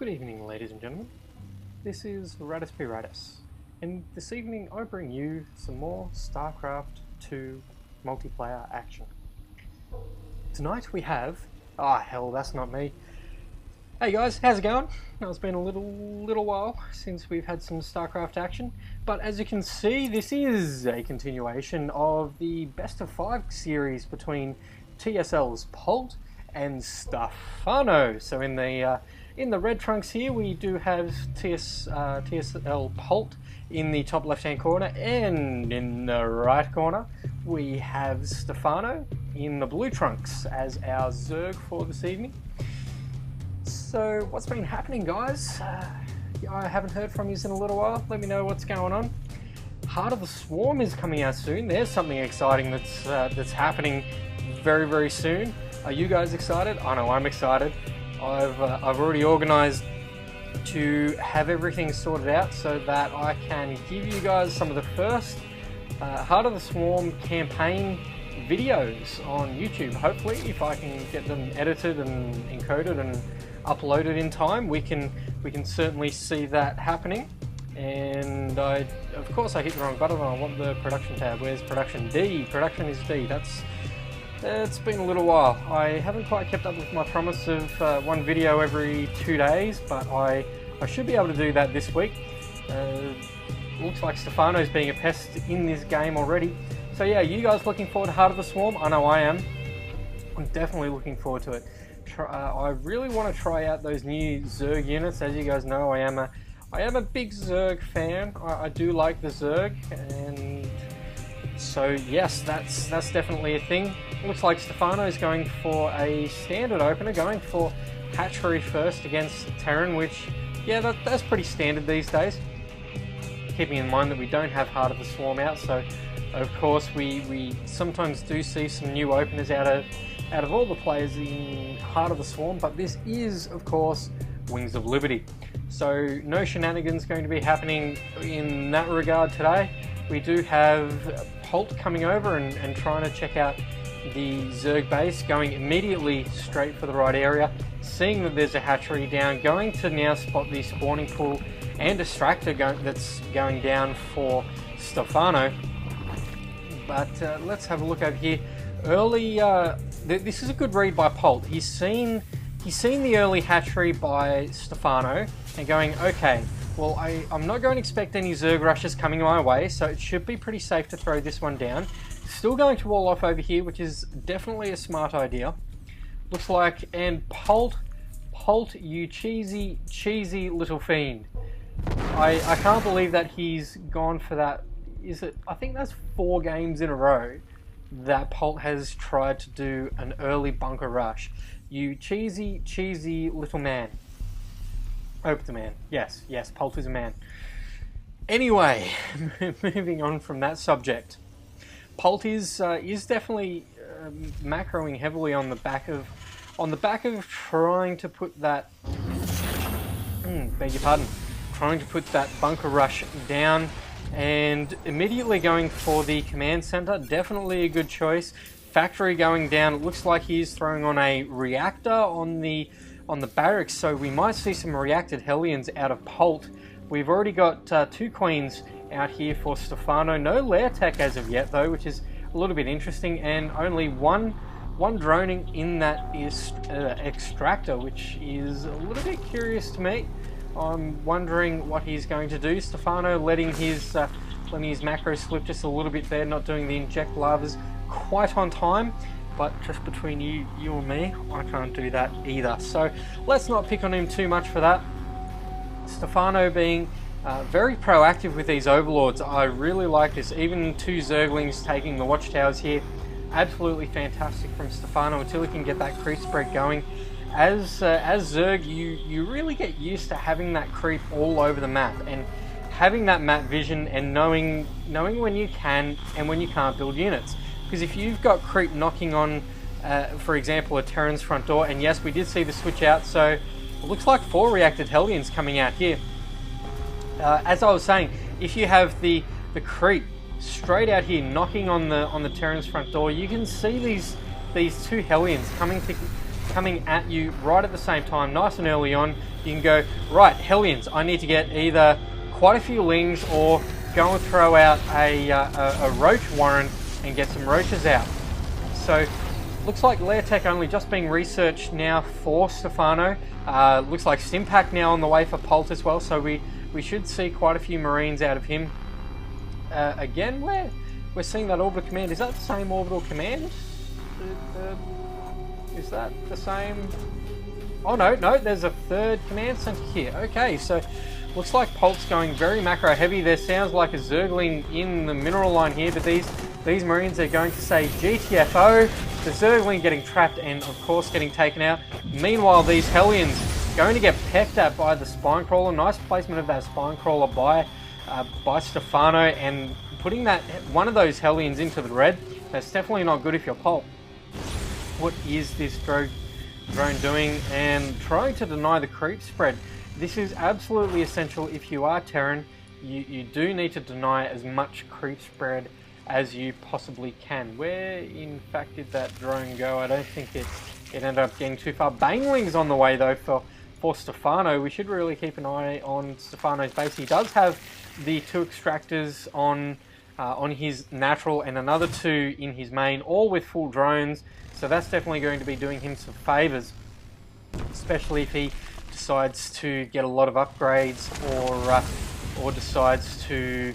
Good evening, ladies and gentlemen. This is Radis P. Radis, and this evening I bring you some more StarCraft 2 multiplayer action. Tonight we have... hell, that's not me. Hey guys, how's it going? It's been a little while since we've had some StarCraft action, but as you can see, this is a continuation of the Best of 5 series between TSL's Polt and Stephano. So in the red trunks here, we do have TSL Polt in the top left-hand corner, and in the right corner we have Stephano in the blue trunks as our Zerg for this evening. So what's been happening, guys? I haven't heard from you in a little while. Let me know what's going on. Heart of the Swarm is coming out soon. There's something exciting that's happening very soon. Are you guys excited? I know I'm excited. I've already organised to have everything sorted out so that I can give you guys some of the first Heart of the Swarm campaign videos on YouTube. Hopefully, if I can get them edited and encoded and uploaded in time, we can certainly see that happening. And of course I hit the wrong button. I want the production tab. Where's production? D. Production is D. It's been a little while. I haven't quite kept up with my promise of one video every 2 days, but I should be able to do that this week. Looks like Stephano's being a pest in this game already. So yeah, you guys looking forward to Heart of the Swarm? I know I am. I'm definitely looking forward to it. I really want to try out those new Zerg units. As you guys know, I am a big Zerg fan. I do like the Zerg, and so yes, that's definitely a thing. Looks like Stephano is going for a standard opener, going for hatchery first against Terran, which, yeah, that's pretty standard these days. Keeping in mind that we don't have Heart of the Swarm out, so of course we sometimes do see some new openers out of all the players in Heart of the Swarm, but this is, of course, Wings of Liberty. So no shenanigans going to be happening in that regard today. We do have Polt coming over and trying to check out the Zerg base, going immediately straight for the right area, seeing that there's a hatchery down, going to now spot the spawning pool and distractor that's going down for Stephano. But let's have a look over here. Early, this is a good read by Polt. He's seen the early hatchery by Stephano and going, okay, well, I'm not going to expect any Zerg rushes coming my way, so it should be pretty safe to throw this one down. Still going to wall off over here, which is definitely a smart idea. Looks like, and Polt, you cheesy little fiend. I can't believe that he's gone for that. I think that's 4 games in a row that Polt has tried to do an early bunker rush. You cheesy little man. Hope the man. Yes, Polt is a man. Anyway, moving on from that subject. Polt is definitely macroing heavily on the back of trying to put that beg your pardon, trying to put that bunker rush down, and immediately going for the command center. Definitely a good choice. Factory going down. It looks like he's throwing on a reactor on the barracks, so we might see some reacted Hellions out of Polt. We've already got 2 queens out here for Stephano. No lair tech as of yet though, which is a little bit interesting, and only one droning in that is extractor, which is a little bit curious to me. I'm wondering what he's going to do. Stephano letting his macro slip just a little bit there, not doing the inject lavas quite on time. But just between you and me, I can't do that either. So let's not pick on him too much for that. Stephano being very proactive with these overlords. I really like this. Even 2 Zerglings taking the watchtowers here. Absolutely fantastic from Stephano until he can get that creep spread going. As Zerg, you really get used to having that creep all over the map and having that map vision and knowing when you can and when you can't build units. Because if you've got creep knocking on, for example, a Terran's front door, and yes, we did see the switch out, so it looks like 4 reacted Hellions coming out here. As I was saying, if you have the creep straight out here knocking on the Terran's front door, you can see these 2 Hellions coming coming at you right at the same time, nice and early on. You can go, right, Hellions, I need to get either quite a few lings or go and throw out a roach warren and get some roaches out. So looks like lair tech only just being researched now for Stephano. Looks like Stimpack now on the way for Polt as well, so we should see quite a few Marines out of him. Again, we're seeing that orbital command. Is that the same orbital command? Is that the same? Oh no, there's a third command center here. Okay, so looks like Polt's going very macro heavy. There sounds like a Zergling in the mineral line here, but these Marines are going to say GTFO. The Zergling getting trapped and of course getting taken out. Meanwhile, these Hellions going to get pecked at by the Spine Crawler. Nice placement of that Spine Crawler by Stephano, and putting that one of those Hellions into the red. That's definitely not good if you're Polt. What is this drone doing? And trying to deny the creep spread. This is absolutely essential if you are Terran. You do need to deny as much creep spread as you possibly can. Where in fact did that drone go? I don't think it ended up getting too far. Bangling's on the way though for Stephano. We should really keep an eye on Stephano's base. He does have the 2 extractors on his natural and another 2 in his main, all with full drones. So that's definitely going to be doing him some favors, especially if he decides to get a lot of upgrades or decides to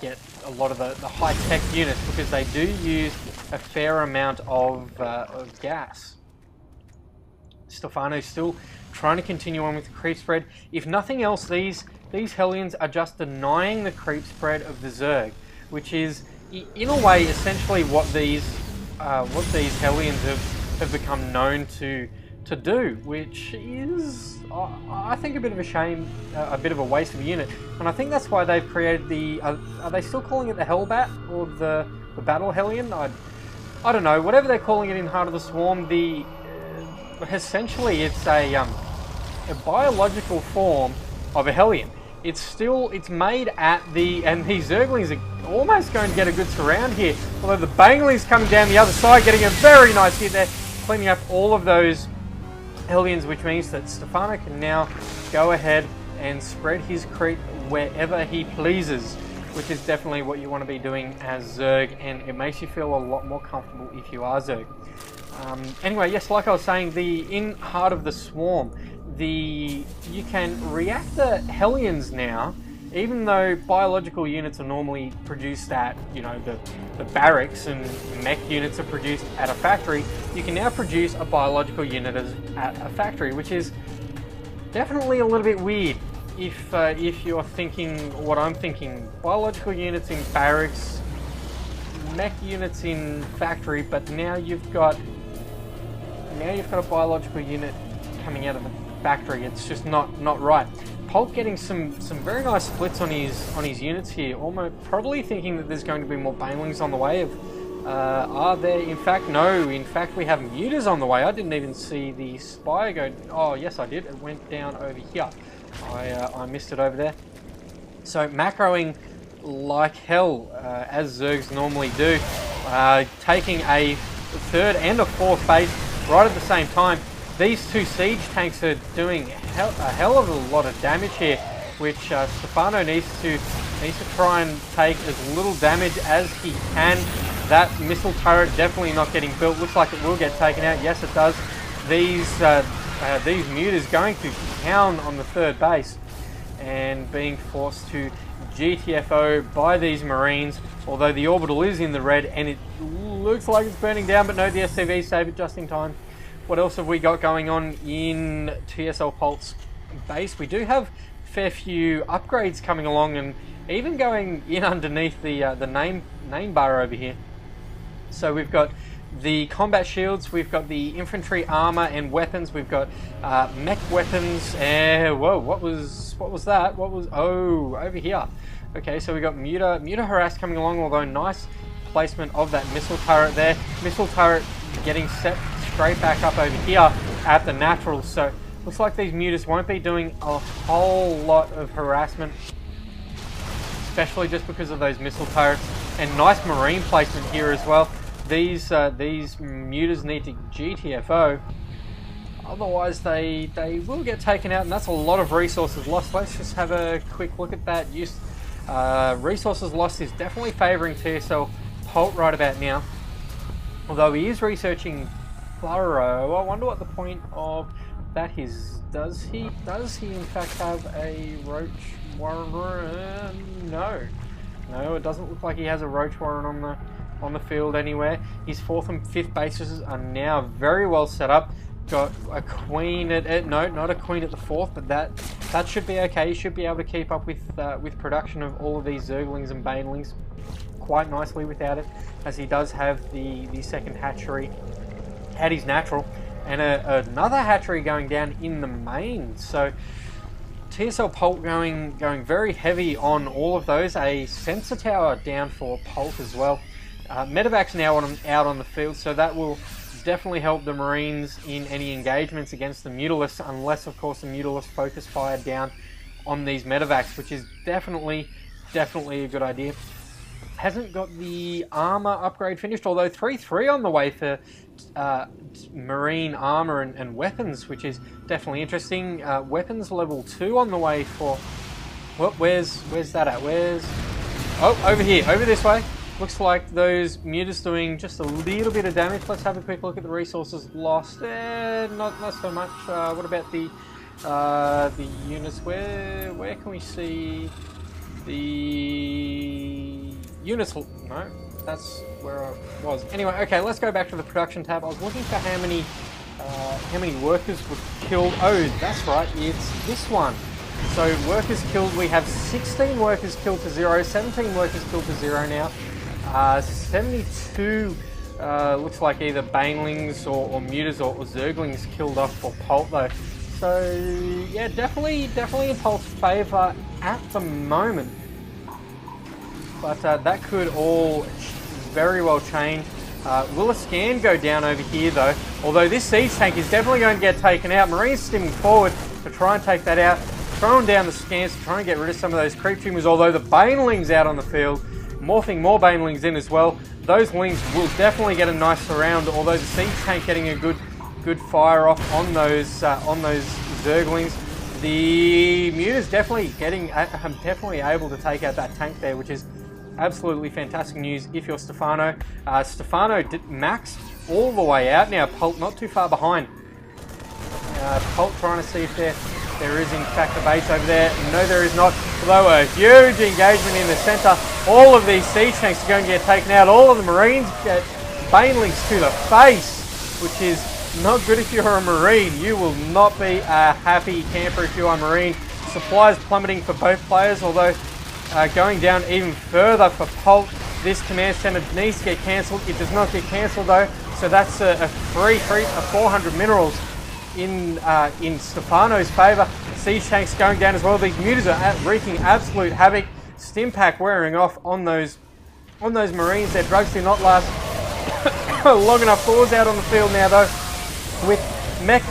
get a lot of the high-tech units, because they do use a fair amount of gas. Stephano's still trying to continue on with the creep spread. If nothing else, these Hellions are just denying the creep spread of the Zerg, which is in a way essentially what these Hellions have become known to do, which is, I think, a bit of a shame, a bit of a waste of a unit. And I think that's why they've created the, are they still calling it the Hellbat or the Battle Hellion? I don't know, whatever they're calling it in Heart of the Swarm. Essentially it's a biological form of a Hellion. It's made at and these Zerglings are almost going to get a good surround here. Although the Bangling's coming down the other side, getting a very nice hit there, cleaning up all of those Hellions, which means that Stephano can now go ahead and spread his creep wherever he pleases, which is definitely what you want to be doing as Zerg, and it makes you feel a lot more comfortable if you are Zerg. Anyway, yes, like I was saying, in Heart of the Swarm, you can react the Hellions now, even though biological units are normally produced at, the barracks, and mech units are produced at a factory. You can now produce a biological unit at a factory, which is definitely a little bit weird if you're thinking what I'm thinking. Biological units in barracks, mech units in factory, but now you've got a biological unit coming out of the factory. It's just not right. Polt getting some very nice splits on his units here. Almost probably thinking that there's going to be more Banelings on the way. Are there? In fact, no. In fact, we have Mutas on the way. I didn't even see the Spire go. Oh, yes, I did. It went down over here. I missed it over there. So macroing like hell, as Zergs normally do, taking a 3rd and a 4th base right at the same time. These 2 siege tanks are doing a hell of a lot of damage here, which Stephano needs to try and take as little damage as he can. That missile turret definitely not getting built. Looks like it will get taken out. Yes, it does. These Mutas going to town on the 3rd base and being forced to GTFO by these Marines, although the orbital is in the red and it looks like it's burning down, but no, the SCV save it just in time. What else have we got going on in TSL Polt's base? We do have a fair few upgrades coming along, and even going in underneath the name bar over here. So we've got the combat shields, we've got the infantry armor and weapons, we've got mech weapons. Whoa, what was that? Oh, over here. Okay, so we got Muta Harass coming along, although nice placement of that missile turret there. Missile turret getting set straight back up over here at the natural. So looks like these Mutas won't be doing a whole lot of harassment, especially just because of those missile turrets. And nice marine placement here as well. these mutas need to GTFO. Otherwise, they will get taken out, and that's a lot of resources lost. Let's just have a quick look at that. Resources lost is definitely favouring TSL Polt right about now. Although he is researching Burrow, I wonder what the point of that is. Does he in fact have a Roach Warren? No, it doesn't look like he has a Roach Warren on the field anywhere. His 4th and 5th bases are now very well set up. Got a queen no, not a queen at the 4th, but that should be okay. He should be able to keep up with production of all of these Zerglings and Banelings quite nicely without it, as he does have the 2nd hatchery at his natural, and another hatchery going down in the main. So TSL Polt going very heavy on all of those. A sensor tower down for Polt as well. Medevac's now out on the field, so that will definitely help the Marines in any engagements against the Mutalisks, unless of course the Mutalisk focus fire down on these Medevacs, which is definitely a good idea. Hasn't got the armor upgrade finished, although 3-3 on the way for Marine armor and weapons, which is definitely interesting. Weapons level 2 on the way for... Well, where's that at? Oh, over here, over this way. Looks like those mutas doing just a little bit of damage. Let's have a quick look at the resources lost. Not so much. What about the units? Where can we see the units? No, that's where I was. Anyway, okay, let's go back to the production tab. I was looking for how many workers were killed. Oh, that's right, it's this one. So workers killed, we have 16 workers killed to 0, 17 workers killed to 0 now. 72 looks like either Banelings or mutas or Zerglings killed off for Polt though. So yeah, definitely in Polt's favour at the moment. But that could all very well change. Will a scan go down over here though? Although this siege tank is definitely going to get taken out. Marines stimming forward to try and take that out. Throwing down the scans to try and get rid of some of those creep tumors. Although the Banelings out on the field, morphing more Banelings in as well. Those Lings will definitely get a nice surround. Although the siege tank getting a good fire off on those Zerglings. The Muta's definitely definitely able to take out that tank there, which is absolutely fantastic news if you're Stephano. Stephano maxed all the way out now. Polt not too far behind. Polt trying to see if there is in fact a base over there. No, there is not. Although a huge engagement in the centre. All of these siege tanks are going to get taken out. All of the Marines get Banelings to the face, which is not good if you're a Marine. You will not be a happy camper if you are a Marine. Supplies plummeting for both players, although going down even further for Polt. This command center needs to get cancelled. It does not get cancelled though, so that's a 400 minerals in Stephano's favour. Siege tanks going down as well. These mutas are wreaking absolute havoc. Stim pack wearing off on those Marines. Their drugs do not last long enough. Thor's out on the field now though, with mech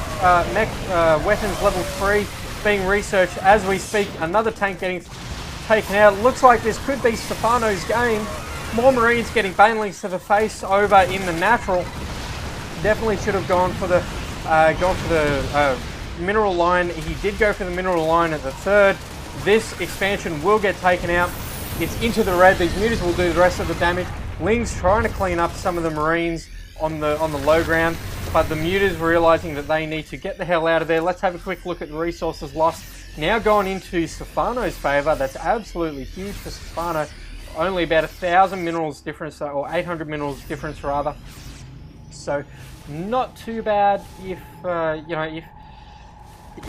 weapons level 3 being researched as we speak. Another tank getting taken out. Looks like this could be Stephano's game. More Marines getting Banelings to the face over in the natural. Definitely should have gone for the mineral line. He did go for the mineral line at the 3rd. This expansion will get taken out. It's into the red. These mutas will do the rest of the damage. Ling's trying to clean up some of the Marines on the low ground, but the mutas realizing that they need to get the hell out of there. Let's have a quick look at the resources lost. Now going into Stephano's favour. That's absolutely huge for Stephano. Only about 1,000 minerals difference, or 800 minerals difference rather. So not too bad if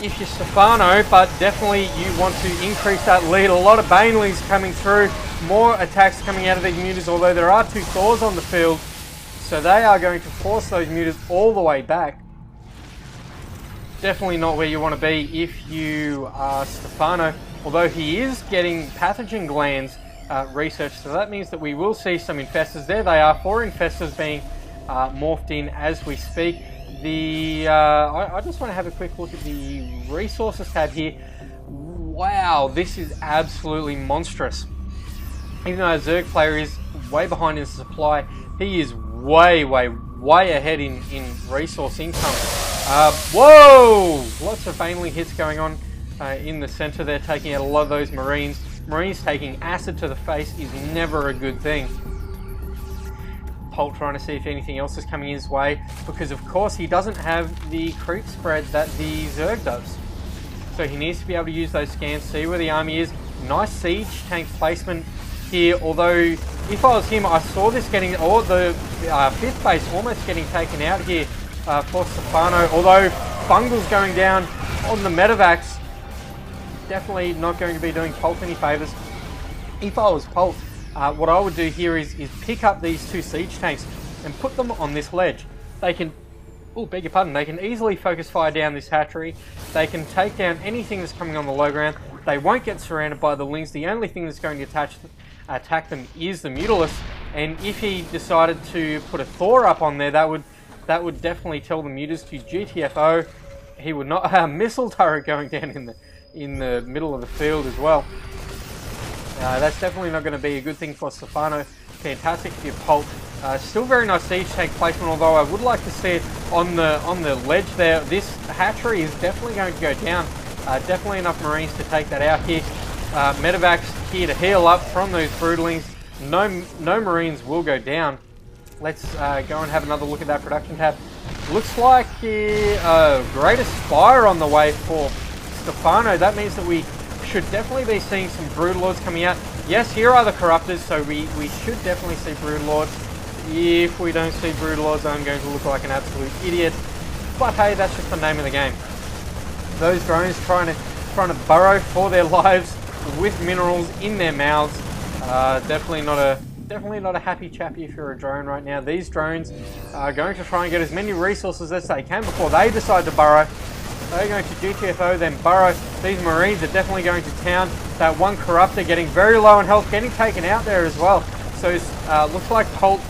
if you're Stephano, but definitely you want to increase that lead. A lot of Banelings coming through, more attacks coming out of these mutas, although there are 2 Thors on the field, so they are going to force those mutas all the way back. Definitely not where you want to be if you are Stephano, although he is getting pathogen glands researched, so that means that we will see some infestors. There they are, 4 infestors being morphed in as we speak. I just want to have a quick look at the resources tab here. Wow, this is absolutely monstrous. Even though a Zerg player is way behind in supply, he is way ahead in resource income. Whoa! Lots of annealing hits going on in the center there, taking out a lot of those Marines. Marines taking acid to the face is never a good thing. Polt trying to see if anything else is coming his way, because of course he doesn't have the creep spread that the Zerg does. So he needs to be able to use those scans, see where the army is. Nice siege tank placement here, although if I was him, I saw this getting, or the 5th base almost getting taken out here for Stephano, although Fungal's going down on the medevacs. Definitely not going to be doing Polt any favours. If I was Polt, what I would do here is pick up these 2 siege tanks and put them on this ledge. They can, oh, beg your pardon, they can easily focus fire down this hatchery. They can take down anything that's coming on the low ground. They won't get surrounded by the Lings. The only thing that's going to attack them is the Mutalisk. And if he decided to put a Thor up on there, that would definitely tell the Mutas to GTFO. He would not missile turret going down in the middle of the field as well. That's definitely not going to be a good thing for Stephano. Fantastic for your Polt. Still very nice siege tank placement, although I would like to see it on the ledge there. This hatchery is definitely going to go down. Definitely enough Marines to take that out here. Medevacs here to heal up from those Broodlings. No Marines will go down. Let's go and have another look at that production tab. Looks like Greater Spire on the way for Stephano. That means that we should definitely be seeing some Broodlords coming out. Yes, here are the Corruptors, so we should definitely see Broodlords. If we don't see Broodlords, I'm going to look like an absolute idiot. But hey, that's just the name of the game. Those drones trying to burrow for their lives with minerals in their mouths. Definitely not a happy chappy if you're a drone right now. These drones are going to try and get as many resources as they can before they decide to burrow. They're going to GTFO, then burrow. These Marines are definitely going to town. That one Corruptor getting very low on health, getting taken out there as well. So looks like Polt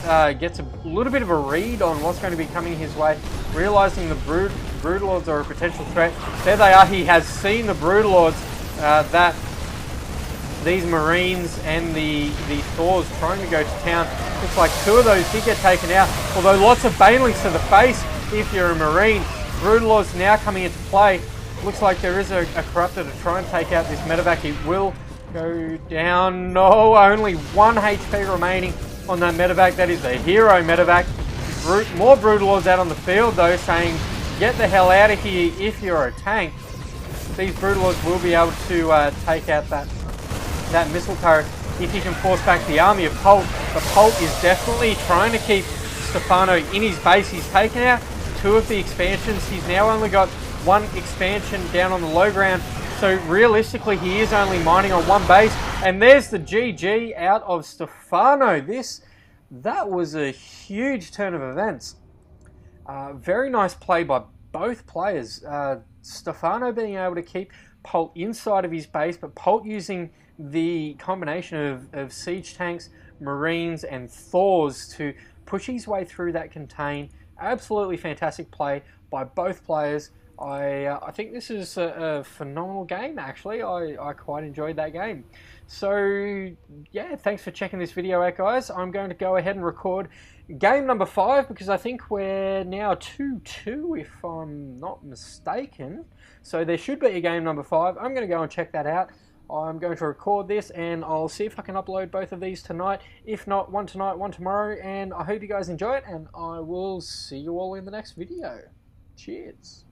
gets a little bit of a read on what's going to be coming his way, realizing the Broodlords are a potential threat. There they are. He has seen the Broodlords that these Marines and the Thors trying to go to town. Looks like 2 of those did get taken out, although lots of banelings to the face if you're a Marine. Broodlords now coming into play. Looks like there is a Corruptor to try and take out this medevac. It will go down. No, only 1 HP remaining on that medevac. That is the hero medevac. More Broodlords out on the field though, saying get the hell out of here if you're a tank. These Broodlords will be able to take out that missile turret if he can force back the army of Polt. But Polt is definitely trying to keep Stephano in his base. He's taken out 2 of the expansions. He's now only got 1 expansion down on the low ground. So realistically, he is only mining on 1 base. And there's the GG out of Stephano. That was a huge turn of events. Very nice play by both players. Stephano being able to keep Polt inside of his base, but Polt using the combination of siege tanks, Marines, and Thors to push his way through that contain. Absolutely fantastic play by both players. I think this is a phenomenal game, actually. I quite enjoyed that game. So, yeah, thanks for checking this video out, guys. I'm going to go ahead and record game number 5 because I think we're now 2-2, if I'm not mistaken. So there should be a game number 5. I'm going to go and check that out. I'm going to record this and I'll see if I can upload both of these tonight. If not, one tonight, one tomorrow. And I hope you guys enjoy it, and I will see you all in the next video. Cheers.